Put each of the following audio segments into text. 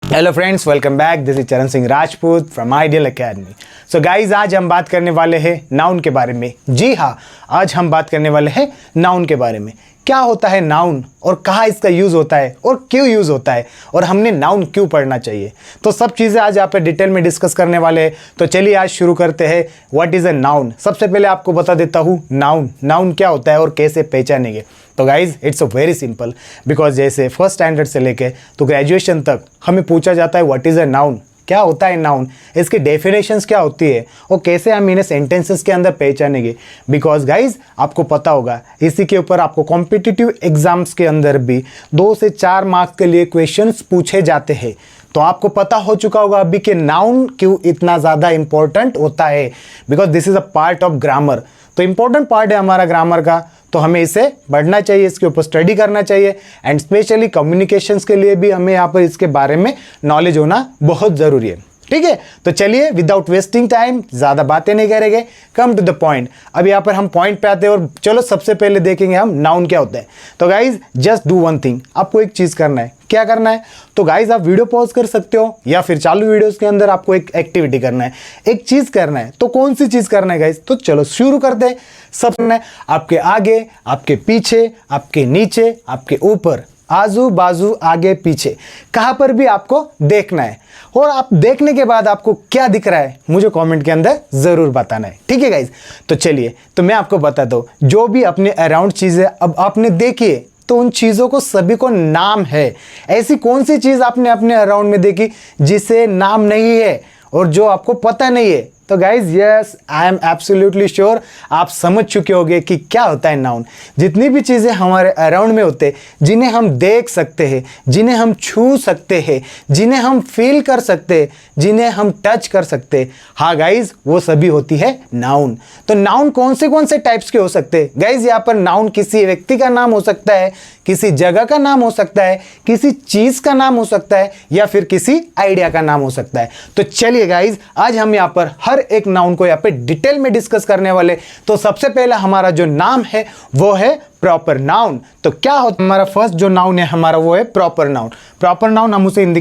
Hello friends, welcome back. This is Charan Singh Rajput from Ideal Academy. So guys, आज हम बात करने वाले हैं नाउन के बारे में। जी हाँ, आज हम बात करने वाले हैं नाउन के बारे में। क्या होता है नाउन और कहाँ इसका यूज़ होता है और क्यों यूज़ होता है और हमने नाउन क्यों पढ़ना चाहिए, तो सब चीज़ें आज यहाँ पे डिटेल में डिस्कस करने वाले हैं। तो चलिए आज शुरू करते हैं। What is a noun. सबसे पहले आपको बता देता हूँ नाउन क्या होता है और कैसे पहचानेंगे। तो guys, it's a very simple, because जैसे फर्स्ट स्टैंडर्ड से लेके तो ग्रेजुएशन तक हमें पूछा जाता है व्हाट इज़ अ नाउन, क्या होता है नाउन, इसकी डेफिनेशंस क्या होती है और कैसे हम इन्हें सेंटेंसेस के अंदर पहचानेंगे। बिकॉज गाइज, आपको पता होगा इसी के ऊपर आपको कॉम्पिटिटिव एग्जाम्स के अंदर भी 2 से 4 मार्क्स के लिए क्वेश्चंस पूछे जाते हैं। तो आपको पता हो चुका होगा अभी कि नाउन क्यों इतना ज़्यादा इंपॉर्टेंट होता है, because this is a part of grammar. तो इंपॉर्टेंट पार्ट है हमारा ग्रामर का, तो हमें इसे पढ़ना चाहिए, इसके ऊपर स्टडी करना चाहिए। एंड स्पेशली कम्युनिकेशंस के लिए भी हमें यहाँ पर इसके बारे में नॉलेज होना बहुत ज़रूरी है। ठीक है, तो चलिए विदाउट वेस्टिंग टाइम, ज़्यादा बातें नहीं करेंगे, कम टू द पॉइंट। अब यहाँ पर हम पॉइंट पे आते हैं और चलो सबसे पहले देखेंगे हम नाउन क्या होता है। तो guys, just do one thing, आपको एक चीज़ करना है। क्या करना है? तो गाइज, आप वीडियो पॉज कर सकते हो या फिर चालू वीडियोस के अंदर आपको एक एक्टिविटी करना है, एक चीज़ करना है। तो कौन सी चीज़ करना है गाइज? तो चलो शुरू करते हैं। सब करना है, आपके आगे, आपके पीछे, आपके नीचे, आपके ऊपर, आजू बाजू, आगे पीछे, कहाँ पर भी आपको देखना है। और आप देखने के बाद आपको क्या दिख रहा है मुझे कमेंट के अंदर ज़रूर बताना है। ठीक है गाइज, तो चलिए, तो मैं आपको बताता हूँ जो भी अपने अराउंड चीज़ें अब आपने देखी है, तो उन चीज़ों को सभी को नाम है। ऐसी कौन सी चीज़ आपने अपने अराउंड में देखी जिसे नाम नहीं है और जो आपको पता नहीं है? तो guys, yes, I am absolutely sure आप समझ चुके होंगे कि क्या होता है नाउन। जितनी भी चीज़ें हमारे अराउंड में होते हैं, जिन्हें हम देख सकते हैं, जिन्हें हम छू सकते हैं, जिन्हें हम फील कर सकते हैं, जिन्हें हम टच कर सकते हैं, हाँ गाइज, वो सभी होती है नाउन। तो नाउन कौन से टाइप्स के हो सकते हैं गाइज? यहाँ पर नाउन किसी व्यक्ति का नाम हो सकता है, किसी जगह का नाम हो सकता है, किसी चीज़ का नाम हो सकता है, या फिर किसी आइडिया का नाम हो सकता है। तो चलिए गाइज, आज हम यहाँ पर हर एक नाउन को यहाँ पे डिटेल में डिस्कस करने वाले। तो सबसे पहला हमारा जो नाम है वो है प्रॉपर नाउन। तो क्या होता है हमारा फर्स्ट जो नाउन है हमारा, वो है प्रॉपर नाउन। प्रॉपर नाउन हम उसे हिंदी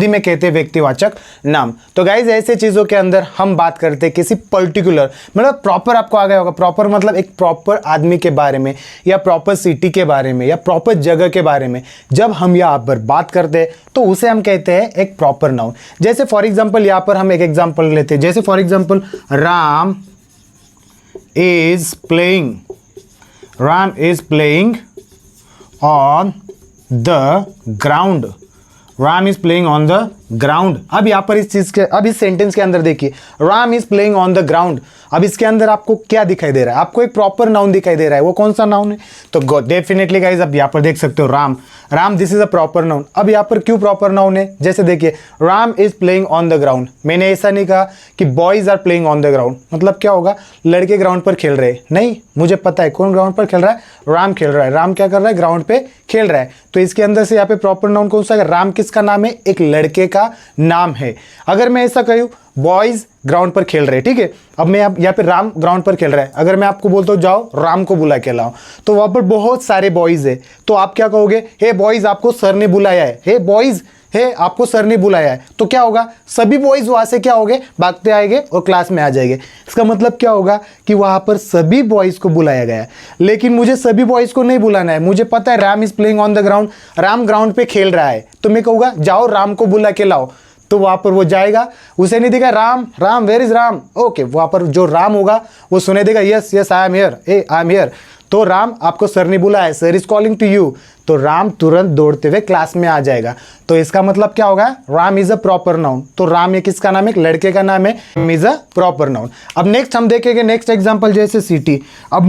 में कहते हैं व्यक्तिवाचक नाम। तो गाइज, ऐसे चीज़ों के अंदर हम बात करते हैं किसी पर्टिकुलर, मतलब प्रॉपर आपको आ गया होगा, प्रॉपर मतलब एक प्रॉपर आदमी के बारे में या प्रॉपर सिटी के बारे में या प्रॉपर जगह के बारे में जब हम यहाँ पर बात करते हैं तो उसे हम कहते हैं एक प्रॉपर नाउन। जैसे फॉर एग्जाम्पल यहाँ पर हम एक एग्जाम्पल लेते हैं, जैसे for example Ram is playing on the ground. Ram is playing on the ground. अब यहाँ पर अब इस सेंटेंस के अंदर देखिए, Ram is playing on the ground. अब इसके अंदर आपको क्या दिखाई दे रहा है? आपको एक प्रॉपर नाउन दिखाई दे रहा है। वो कौन सा नाउन है? तो डेफिनेटली गाइज, अब यहाँ पर देख सकते हो Ram this is a proper noun. अब यहाँ पर क्यों प्रॉपर नाउन है? जैसे देखिए, Ram is playing on the ground. मैंने ऐसा नहीं कहा कि boys are playing on the ground, मतलब क्या होगा, लड़के ग्राउंड पर खेल रहे हैं। नहीं, मुझे पता है कौन ग्राउंड पर खेल रहा है, राम खेल रहा है। राम क्या कर रहा है? ग्राउंड पे खेल रहा है। तो इसके अंदर से यहाँ पे प्रॉपर नाउन कौन सा है? राम किसका नाम है? एक लड़के का नाम है। अगर मैं ऐसा कहूँ बॉयज ग्राउंड पर खेल रहे हैं, ठीक है, अब मैं यहाँ पे राम ग्राउंड पर खेल रहा है, अगर मैं आपको बोलता हूँ जाओ राम को बुला के लाओ, तो वहाँ पर बहुत सारे बॉयज है, तो आप क्या कहोगे? हे बॉयज, आपको सर ने बुलाया है। हे बॉयज, हे आपको सर ने बुलाया है। तो क्या होगा? सभी बॉयज वहाँ से क्या होंगे? भागते आएंगे और क्लास में आ जाएंगे। इसका मतलब क्या होगा कि वहाँ पर सभी बॉयज को बुलाया गया है। लेकिन मुझे सभी बॉयज को नहीं बुलाना है। मुझे पता है Ram is playing on the ground, Ram ground पे खेल रहा है, तो मैं कहूँगा जाओ राम को बुला के लाओ। तो वहाँ पर वो जाएगा, उसे नहीं देगा Ram where is Ram, okay, वहाँ पर जो राम होगा वो सुने देगा yes I am here, I am here. तो राम, आपको सर ने बुलाया है, sir is calling to you, तो राम तुरंत दौड़ते हुए क्लास में आ जाएगा। तो इसका मतलब क्या होगा? Ram is a proper noun. तो राम ये किसका नाम है? एक लड़के का नाम है, इज अ प्रॉपर नाउन। अब नेक्स्ट हम देखेंगे नेक्स्ट एग्जाम्पल, जैसे सिटी। अब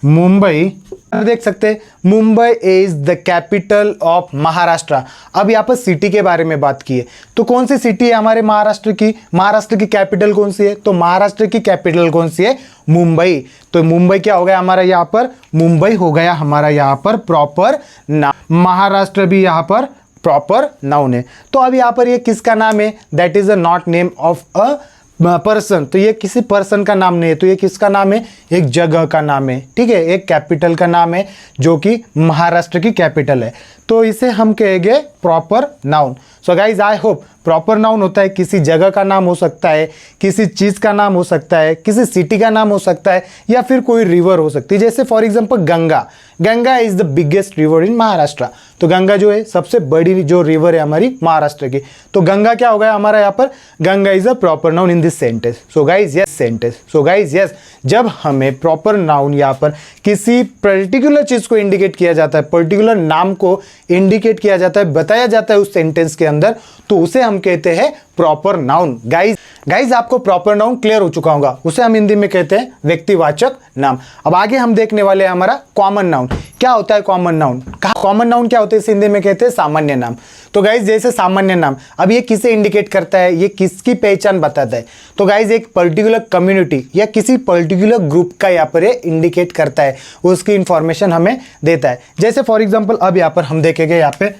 मुंबई देख सकते हैं, Mumbai is the capital of Maharashtra. अब यहाँ पर सिटी के बारे में बात की है, तो कौन सी सिटी है हमारे महाराष्ट्र की? महाराष्ट्र की कैपिटल कौन सी है? तो महाराष्ट्र की कैपिटल कौन सी है? मुंबई। तो मुंबई क्या हो गया हमारा यहाँ पर? मुंबई हो गया हमारा यहाँ पर प्रॉपर नाउन। महाराष्ट्र भी यहाँ पर प्रॉपर नाउन है। तो अब यहाँ पर ये किसका नाम है? That is a not name of a person, तो ये किसी पर्सन का नाम नहीं है, तो ये किसका नाम है, एक जगह का नाम है, ठीक है, एक कैपिटल का नाम है जो कि महाराष्ट्र की कैपिटल है, तो इसे हम कहेंगे proper noun. So guys I hope proper noun होता है किसी जगह का नाम हो सकता है, किसी चीज़ का नाम हो सकता है, किसी सिटी का नाम हो सकता है, या फिर कोई रिवर हो सकती है। जैसे for example Ganga, Ganga is the biggest river in Maharashtra, तो गंगा जो है सबसे बड़ी जो रिवर है हमारी महाराष्ट्र की, तो गंगा क्या हो गया हमारा यहाँ पर, Ganga is a proper noun in this sentence. So guys yes sentence, so guys yes, जब हमें प्रॉपर नाउन यहाँ पर किसी पर्टिकुलर चीज़ को इंडिकेट किया जाता है, पर्टिकुलर नाम को इंडिकेट किया जाता है, बताया जाता है उस सेंटेंस के अंदर, तो उसे हम कहते हैं प्रॉपर नाउन। गाइज आपको प्रॉपर नाउन क्लियर हो चुका होगा, उसे हम हिंदी में कहते हैं व्यक्तिवाचक नाम। अब आगे हम देखने वाले हैं हमारा कॉमन नाउन। क्या होता है कॉमन नाउन, कॉमन नाउन क्या होता है, इसे हिंदी में कहते हैं सामान्य नाम। तो गाइज जैसे सामान्य नाम, अब ये किसे इंडिकेट करता है, ये किसकी पहचान बताता है, तो गाइज एक पर्टिकुलर कम्युनिटी या किसी पर्टिकुलर ग्रुप का यहाँ पर ये इंडिकेट करता है, उसकी इंफॉर्मेशन हमें देता है। जैसे फॉर एग्जाम्पल अब यहाँ पर हम देखेंगे, यहाँ पे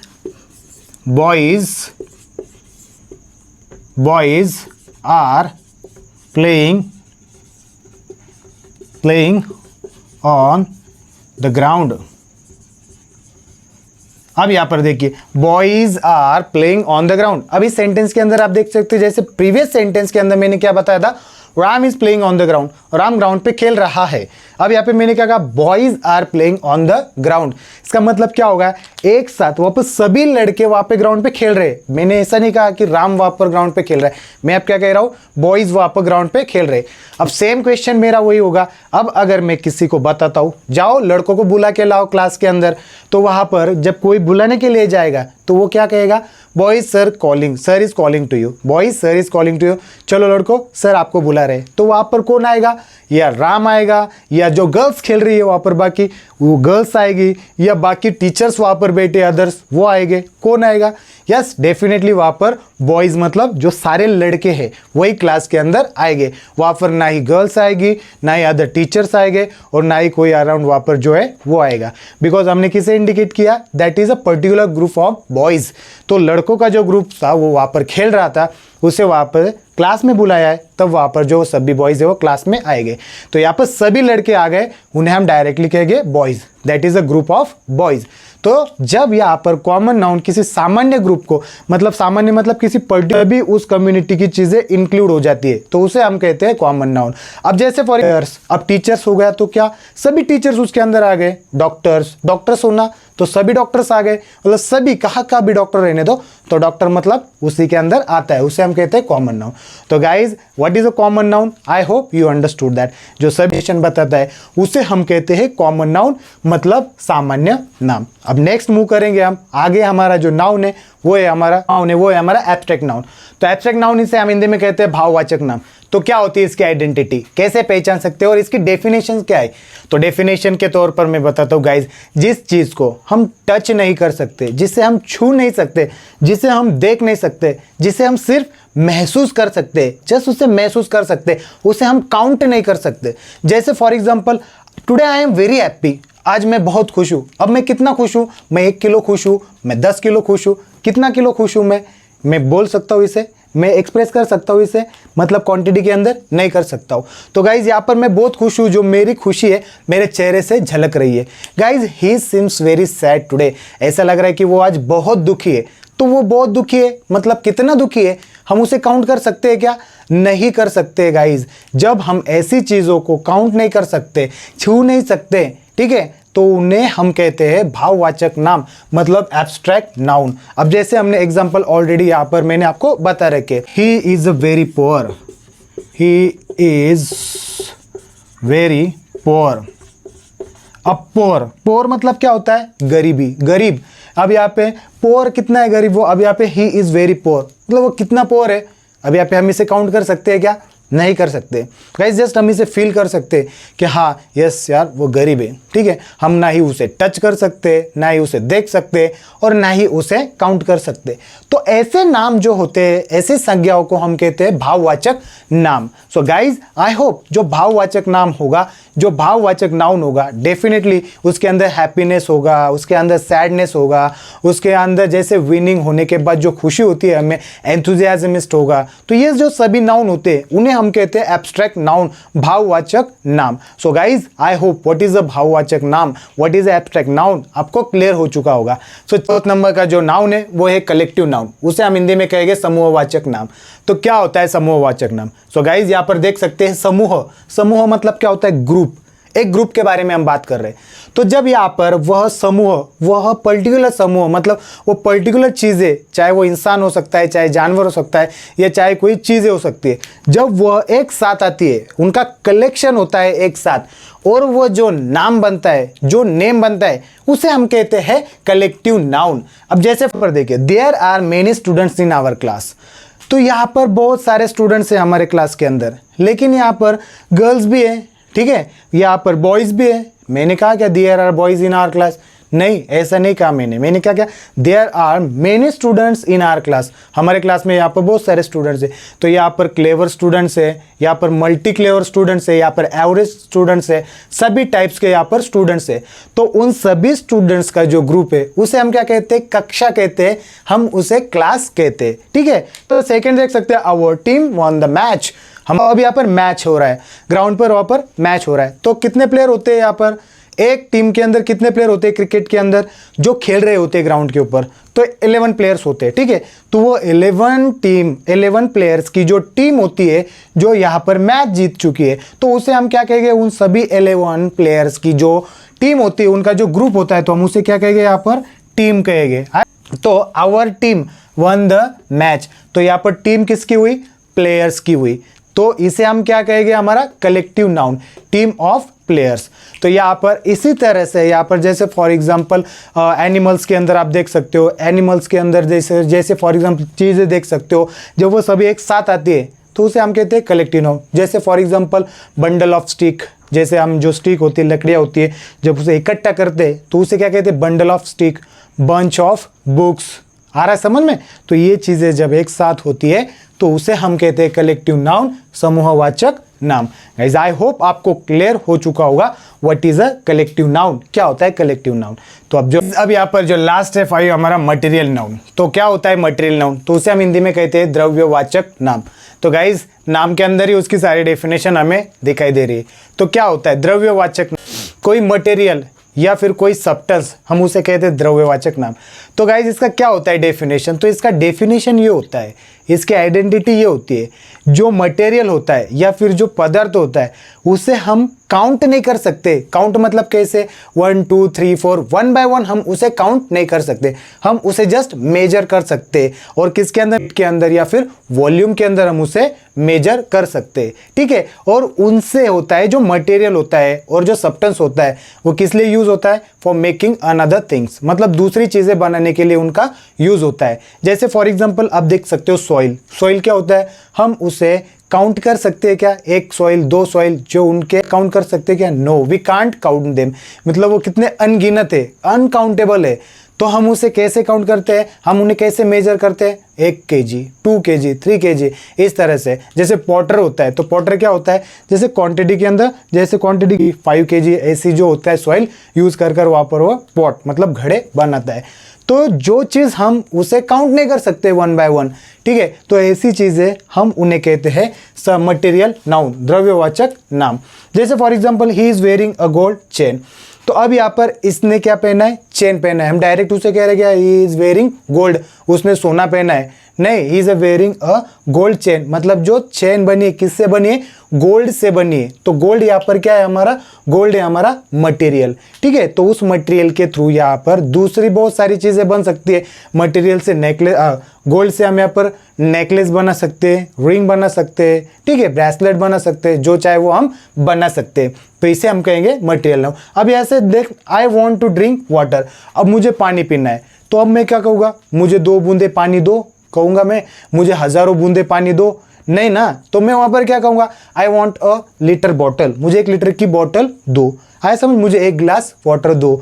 boys are playing on the ground। अब यहां पर देखिए boys are playing on the ground. अब इस सेंटेंस के अंदर आप देख सकते हैं, जैसे प्रीवियस सेंटेंस के अंदर मैंने क्या बताया था, Ram is playing on the ground, Ram ground पे खेल रहा है। अब यहाँ पे मैंने क्या कहा, boys are playing on the ground, इसका मतलब क्या होगा, एक साथ वहाँ पर सभी लड़के वहाँ पे ग्राउंड पे खेल रहे। मैंने ऐसा नहीं कहा कि राम वहाँ पर ग्राउंड पे खेल रहा है, मैं अब क्या कह रहा हूँ, बॉयज वहाँ पर ग्राउंड पे खेल रहे। अब सेम क्वेश्चन मेरा वही होगा, अब अगर मैं किसी को बताता हूँ जाओ लड़कों को बुला के लाओ क्लास के अंदर, तो वहाँ पर जब कोई बुलाने के लिए जाएगा तो वो क्या कहेगा, boys sir calling, sir is calling to you, boys sir is calling to you, चलो लड़को सर आपको बुला रहे। तो वहाँ पर कौन आएगा, या राम आएगा, या जो गर्ल्स खेल रही है वहाँ पर बाकी वो गर्ल्स आएगी, या बाकी टीचर्स वहाँ पर बैठे अदर्स वो आएंगे, कौन आएगा, यस डेफिनेटली वहाँ पर बॉयज़ मतलब जो सारे लड़के हैं वही क्लास के अंदर आएंगे। वहाँ पर ना ही गर्ल्स आएगी, ना ही अदर टीचर्स आएंगे, और ना ही कोई अराउंड वहाँ पर जो है वो आएगा, बिकॉज हमने किसे इंडिकेट किया, that is a particular group of boys. तो लड़कों का जो ग्रुप था वो वहाँ पर खेल रहा था, उसे वहाँ पर क्लास में बुलाया है, तब वहाँ पर जो सभी बॉयज़ है वो क्लास में आएंगे। तो यहाँ पर सभी लड़के आ गए, उन्हें हम डायरेक्टली कहेंगे boys, that is a group of boys. तो जब यहाँ पर कॉमन नाउन किसी सामान्य ग्रुप को, मतलब सामान्य मतलब किसी पर्टिकुलर भी उस कम्युनिटी की चीज़ें इंक्लूड हो जाती है, तो उसे हम कहते हैं कॉमन नाउन। अब जैसे फॉर अब टीचर्स हो गया, तो क्या सभी टीचर्स उसके अंदर आ गए, डॉक्टर्स होना तो सभी डॉक्टर्स आ गए, मतलब सभी कहाँ का भी डॉक्टर रहने दो, तो डॉक्टर मतलब उसी के अंदर आता है, उसे हम कहते हैं कॉमन नाउन। तो guys what is a common noun, I hope you understood that, जो सभी बताता है उसे हम कहते हैं कॉमन नाउन, मतलब सामान्य नाम। अब नेक्स्ट मूव करेंगे हम आगे, हमारा जो नाउन है वो है हमारा एब्स्ट्रैक्ट नाउन। तो एब्स्ट्रैक्ट नाउन इसे हम हिंदी में कहते हैं भाववाचक नाम। तो क्या होती है इसकी आइडेंटिटी, कैसे पहचान सकते हो, और इसकी डेफिनेशन क्या है। तो डेफिनेशन के तौर पर मैं बताता हूँ गाइज, जिस चीज़ को हम टच नहीं कर सकते, जिसे हम छू नहीं सकते, जिसे हम देख नहीं सकते, जिसे हम सिर्फ महसूस कर सकते, जस्ट उसे महसूस कर सकते, उसे हम काउंट नहीं कर सकते। जैसे for example today I am very happy, आज मैं बहुत खुश हूँ। अब मैं कितना खुश हूँ, मैं 1 किलो खुश हूँ, मैं 10 किलो खुश हूँ, कितना किलो खुश हूँ मैं बोल सकता हूँ इसे, मैं एक्सप्रेस कर सकता हूँ इसे, मतलब क्वांटिटी के अंदर नहीं कर सकता हूँ। तो गाइज यहाँ पर मैं बहुत खुश हूँ, जो मेरी खुशी है मेरे चेहरे से झलक रही है। गाइज ही सिम्स वेरी सैड टुडे, ऐसा लग रहा है कि वो आज बहुत दुखी है। तो वो बहुत दुखी है मतलब कितना दुखी है, हम उसे काउंट कर सकते हैं क्या, नहीं कर सकते गाइज। जब हम ऐसी चीज़ों को काउंट नहीं कर सकते, छू नहीं सकते, ठीक है, तो उन्हें हम कहते हैं भाववाचक नाम, मतलब एब्स्ट्रैक्ट नाउन। अब जैसे हमने एग्जांपल ऑलरेडी यहाँ पर मैंने आपको बता रखे, he is very poor, he is very poor. अब पुअर मतलब क्या होता है, गरीबी, गरीब। अब यहाँ पे पुअर कितना है गरीब वो, अब यहाँ पे ही इज वेरी पुअर मतलब वो कितना पुअर है। अब यहाँ पे हम इसे काउंट कर सकते हैं क्या, नहीं कर सकते गाइस। जस्ट हम इसे फील कर सकते कि हाँ यस यार वो गरीब है, ठीक है। हम ना ही उसे टच कर सकते, ना ही उसे देख सकते और ना ही उसे काउंट कर सकते। तो ऐसे नाम जो होते हैं, ऐसे संज्ञाओं को हम कहते हैं भाववाचक नाम। सो गाइज आई होप जो भाववाचक नाम होगा, जो भाववाचक नाउन होगा, डेफिनेटली उसके अंदर हैप्पीनेस होगा, उसके अंदर सैडनेस होगा, उसके अंदर जैसे विनिंग होने के बाद जो खुशी होती है हमें एंथुजियाजमिस्ट होगा। तो ये जो सभी नाउन होते हैं उन्हें हम कहते हैं एब्स्ट्रैक्ट नाउन, भाववाचक नाम। So guys I hope what is a भाववाचक नाम, व्हाट इज एब्स्ट्रैक्ट नाउन आपको क्लियर हो चुका होगा। सो चौथा नंबर का जो नाउन है वो है कलेक्टिव नाउन, उसे हम हिंदी में कहेंगे समूहवाचक नाम। तो क्या होता है समूहवाचक नाम? सो गाइज यहाँ पर देख सकते हैं समूह, समूह मतलब क्या होता है? ग्रुप। एक ग्रुप के बारे में हम बात कर रहे हैं। तो जब यहाँ पर वह समूह, वह पर्टिकुलर समूह मतलब वो पर्टिकुलर चीज़ें, चाहे वो इंसान हो सकता है, चाहे जानवर हो सकता है, या चाहे कोई चीज़ें हो सकती है, जब वह एक साथ आती है, उनका कलेक्शन होता है एक साथ, और वो जो नाम बनता है, जो नेम बनता है, उसे हम कहते हैं कलेक्टिव नाउन। अब जैसे पर देखिए, there are many students in our class. तो यहाँ पर बहुत सारे स्टूडेंट्स हैं हमारे क्लास के अंदर, लेकिन यहाँ पर गर्ल्स भी हैं, ठीक है, यहाँ पर बॉयज़ भी है। मैंने कहा क्या there are boys in our class? नहीं, ऐसा नहीं कहा मैंने कहा क्या there are many students in our class. हमारे क्लास में यहाँ पर बहुत सारे स्टूडेंट्स हैं। तो यहाँ पर क्लेवर स्टूडेंट्स है, यहाँ पर मल्टी क्लेवर स्टूडेंट्स है, यहाँ पर एवरेज स्टूडेंट्स है, सभी टाइप्स के यहाँ पर स्टूडेंट्स है। तो उन सभी स्टूडेंट्स का जो ग्रुप है उसे हम क्या कहते हैं? कक्षा कहते हैं, हम उसे क्लास कहते हैं, ठीक है। तो सेकेंड देख सकते हैं, our team won the match. हम अब यहाँ पर मैच हो रहा है ग्राउंड पर, वहाँ पर मैच हो रहा है। तो कितने प्लेयर होते हैं यहाँ पर? एक टीम के अंदर कितने प्लेयर होते हैं क्रिकेट के अंदर जो खेल रहे होते हैं ग्राउंड के ऊपर? तो 11 प्लेयर्स होते हैं, ठीक है। तो वो 11 प्लेयर्स की जो टीम होती है जो यहाँ पर मैच जीत चुकी है, तो उसे हम क्या कहेंगे? उन सभी 11 प्लेयर्स की जो टीम होती है, उनका जो ग्रुप होता है, तो हम उसे क्या कहेंगे? यहाँ पर टीम कहेंगे। तो our team won the match. तो यहाँ पर टीम किसकी हुई? प्लेयर्स की हुई। तो इसे हम क्या कहेंगे? हमारा collective noun, team of players. तो यहाँ पर इसी तरह से यहाँ पर जैसे फॉर एग्जांपल एनिमल्स के अंदर आप देख सकते हो, एनिमल्स के अंदर जैसे फॉर एग्जांपल चीज़ें देख सकते हो, जब वो सभी एक साथ आती है तो उसे हम कहते हैं कलेक्टिव नाउन। जैसे for example bundle of stick, जैसे हम जो स्टिक होती है, लकड़ियाँ होती है, जब उसे इकट्ठा करते हैं तो उसे क्या कहते हैं? Bundle of stick. Bunch of books, आ रहा है समझ में? तो ये चीज़ें जब एक साथ होती है तो उसे हम कहते हैं कलेक्टिव नाउन, समूहवाचक नाम। गाइस आई होप आपको क्लियर हो चुका होगा what is a collective noun, क्या होता है कलेक्टिव नाउन। तो अब यहाँ पर जो लास्ट है 5 हमारा मटेरियल नाउन। तो क्या होता है मटेरियल नाउन? तो उसे हम हिंदी में कहते हैं द्रव्यवाचक नाम। तो गाइस नाम के अंदर ही उसकी सारी डेफिनेशन हमें दिखाई दे रही है। तो क्या होता है द्रव्यवाचक? कोई मटेरियल या फिर कोई सब्सटेंस, हम उसे कहते हैं द्रव्यवाचक नाम। तो गाइज इसका क्या होता है डेफिनेशन? तो इसका डेफिनेशन ये होता है, इसकी आइडेंटिटी ये होती है, जो मटेरियल होता है या फिर जो पदार्थ होता है उसे हम काउंट नहीं कर सकते। काउंट मतलब कैसे? 1 2 3 4 1 बाय 1 हम उसे काउंट नहीं कर सकते, हम उसे जस्ट मेजर कर सकते। और किसके अंदर? के अंदर या फिर वॉल्यूम के अंदर हम उसे मेजर कर सकते, ठीक है। और उनसे होता है जो मटेरियल होता है और जो सब्सटेंस होता है वो किस लिए यूज होता है? फॉर मेकिंग अनदर थिंग्स, मतलब दूसरी चीजें बनाने के लिए उनका यूज होता है। जैसे फॉर एग्जांपल आप देख सकते हो सॉइल। सॉइल क्या होता है? हम उसे काउंट कर सकते हैं क्या? एक सॉइल, 2 सॉइल जो उनके काउंट कर सकते हैं क्या? No, we can't count them. मतलब वो कितने अनगिनत है, अनकाउंटेबल है। तो हम उसे कैसे काउंट करते हैं? हम उन्हें कैसे मेजर करते हैं? 1 kg, 2 kg, 3 kg, इस तरह से। जैसे पॉटर होता है, तो पॉटर क्या होता है? जैसे क्वांटिटी के अंदर, जैसे क्वांटिटी 5 kg ऐसी जो होता है सॉइल यूज कर वहाँ पर वो पॉट मतलब घड़े बनाता है। तो जो चीज़ हम उसे काउंट नहीं कर सकते 1 बाय 1, ठीक है, तो ऐसी चीज़ें हम उन्हें कहते हैं सब मटेरियल नाउन, द्रव्यवाचक नाम। जैसे for example he is wearing a gold chain. तो अब यहाँ पर इसने क्या पहना है? चेन पहना है। हम डायरेक्ट उसे कह रहे हैं क्या ही इज़ वेयरिंग गोल्ड, उसने सोना पहना है? नहीं, he is wearing a gold chain. मतलब जो चेन बनी है किससे बनी है? गोल्ड से बनी है। तो गोल्ड यहाँ पर क्या है हमारा? गोल्ड है हमारा मटेरियल, ठीक है। तो उस मटेरियल के थ्रू यहाँ पर दूसरी बहुत सारी चीज़ें बन सकती है। मटेरियल से नेकलेस, गोल्ड से हम यहाँ पर नेकलेस बना सकते हैं, रिंग बना सकते हैं, ठीक है, ब्रेसलेट बना सकते हैं, जो चाहे वो हम बना सकते हैं। तो इसे हम कहेंगे मटेरियल नाउन। अब यहाँ से देख, I want to drink water. अब मुझे पानी पीना है, तो अब मैं क्या कहूँगा? मुझे 2 बूंदे पानी दो कहूँगा मैं? मुझे हज़ारों बूंदे पानी दो? नहीं ना, तो मैं वहाँ पर क्या कहूँगा, I want a litre bottle, मुझे 1 लीटर की बॉटल दो। आया समझ, मुझे 1 ग्लास वाटर दो।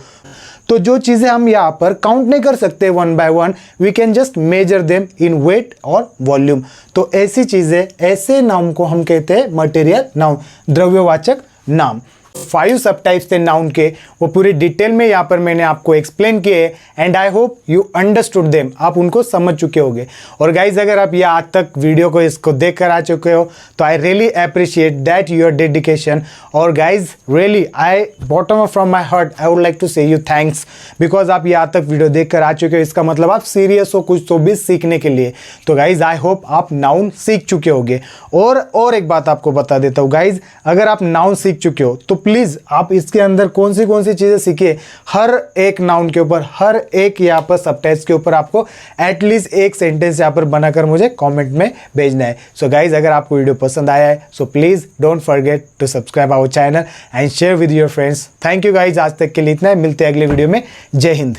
तो जो चीज़ें हम यहाँ पर काउंट नहीं कर सकते one by one, we can just measure them in weight और वॉल्यूम। तो ऐसी चीज़ें, ऐसे नाउन को हम कहते हैं मटेरियल नाउन, द्रव्यवाचक नाम। 5 सब टाइप्स थे नाउन के, वो पूरी डिटेल में यहाँ पर मैंने आपको एक्सप्लेन किए and I hope you understood them, आप उनको समझ चुके होंगे। और गाइज अगर आप यहाँ आज तक वीडियो को इसको देख कर आ चुके हो तो I really appreciate that your dedication. और guys really I bottom from my heart I would like to say you thanks, because आप यहाँ तक वीडियो देख कर आ चुके हो, इसका मतलब आप सीरियस हो कुछ तो भी सीखने के लिए। तो गाइज आई होप आप नाउन सीख चुके होंगे। और एक बात आपको बता देता हूँ गाइज, अगर आप नाउन सीख चुके हो तो प्लीज़ आप इसके अंदर कौन सी चीज़ें सीखिए, हर एक नाउन के ऊपर, हर एक यहाँ पर सबटाइप्स के ऊपर आपको एटलीस्ट 1 सेंटेंस यहाँ पर बनाकर मुझे कमेंट में भेजना है। सो गाइज अगर आपको वीडियो पसंद आया है so please don't forget to subscribe our channel and share with your friends. Thank you guys, आज तक के लिए इतना है, मिलते हैं अगले वीडियो में। जय हिंद।